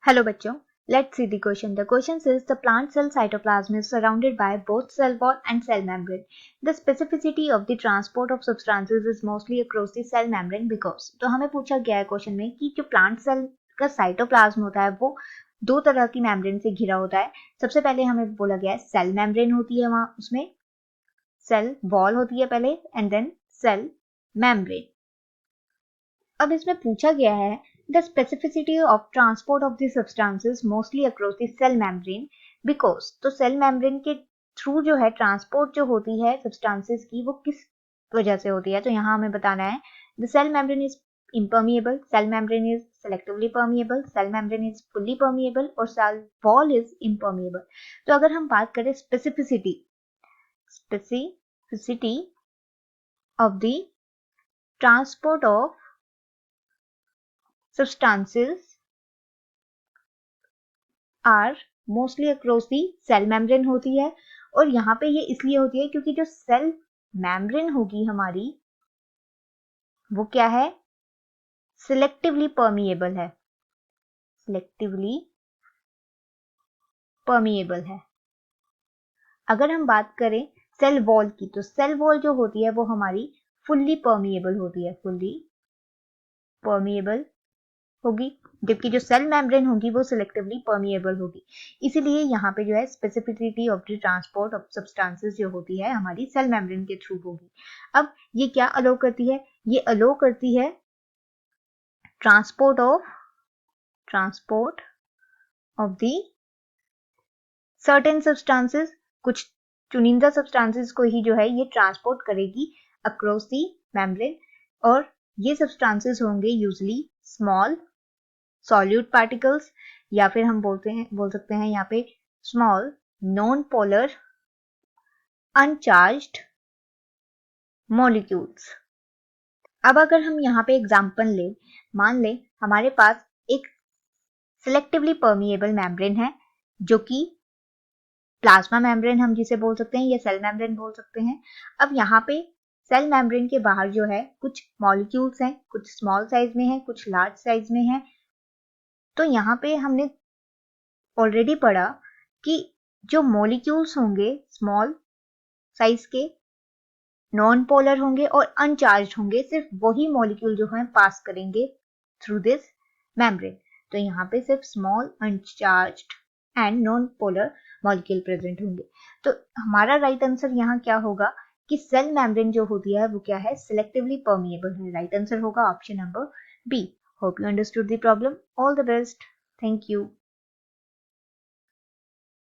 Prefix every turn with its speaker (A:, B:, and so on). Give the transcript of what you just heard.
A: Hello बच्चों, let's see the question. The question says the plant cell cytoplasm is surrounded by both cell wall and cell membrane. The specificity of the transport of substances is mostly across the cell membrane because. तो हमें पूछा गया है question में कि जो plant cell का cytoplasm होता है वो दो तरह की मेम्ब्रेन से घिरा होता है. सबसे पहले हमें बोला गया है सेल मेम्ब्रेन होती है, वहां उसमें सेल वॉल होती है पहले एंड देन सेल मेम्ब्रेन. अब इसमें पूछा गया है the specificity of transport of the substances mostly across the cell membrane because. तो सेल मेम्ब्रेन के थ्रू जो है ट्रांसपोर्ट जो होती है सब्सटेंसेस की वो किस वजह से होती है, तो यहाँ हमें बताना है the cell membrane is impermeable, cell membrane is selectively permeable, cell membrane is fully permeable और cell wall is impermeable. तो अगर हम बात करें specificity of the transport of substances are mostly across the cell membrane होती है. और यहाँ पे ये इसलिए होती है क्योंकि जो सेल membrane होगी हमारी वो क्या है, selectively permeable है. अगर हम बात करें सेल वॉल की तो सेल वॉल जो होती है वो हमारी fully permeable होती है, होगी, जबकि जो सेल मेम्ब्रेन होगी वो सिलेक्टिवली परमिएबल होगी. इसीलिए यहाँ पे जो है specificity of the transport of substances जो होती है हमारी सेल मेम्ब्रेन के थ्रू होगी. अब ये क्या अलो करती है, ये अलो करती है transport of the certain substances. कुछ चुनिंदा सब्सटेंसेस को ही जो है ये ट्रांसपोर्ट करेगी अक्रॉस द मेम्ब्रेन. और ये सब्सटेंसेस होंगे यूजली स्मॉल सॉल्यूट पार्टिकल्स या फिर हम बोल सकते हैं यहाँ पे small non polar uncharged molecules. अब अगर हम यहाँ पे एग्जांपल ले, मान ले हमारे पास एक सिलेक्टिवली परमिएबल मेम्ब्रेन है जो कि प्लाज्मा मेम्ब्रेन हम जिसे बोल सकते हैं या सेल मेम्ब्रेन बोल सकते हैं. अब यहाँ पे सेल मेम्ब्रेन के बाहर जो है कुछ मॉलिक्यूल्स हैं, कुछ स्मॉल साइज में है, कुछ लार्ज साइज में है. तो यहाँ पे हमने ऑलरेडी पढ़ा कि जो मॉलिक्यूल्स होंगे स्मॉल साइज के, नॉन पोलर होंगे और अनचार्ज होंगे, सिर्फ वही मॉलिक्यूल जो है पास करेंगे थ्रू दिस मेम्ब्रेन. तो यहाँ पे सिर्फ small uncharged and non polar molecule present होंगे. तो हमारा राइट आंसर यहाँ क्या होगा कि सेल मेम्ब्रेन जो होती है वो क्या है, सिलेक्टिवली परमिएबल है. राइट आंसर होगा option number B. Hope you understood the problem. All the best. Thank you.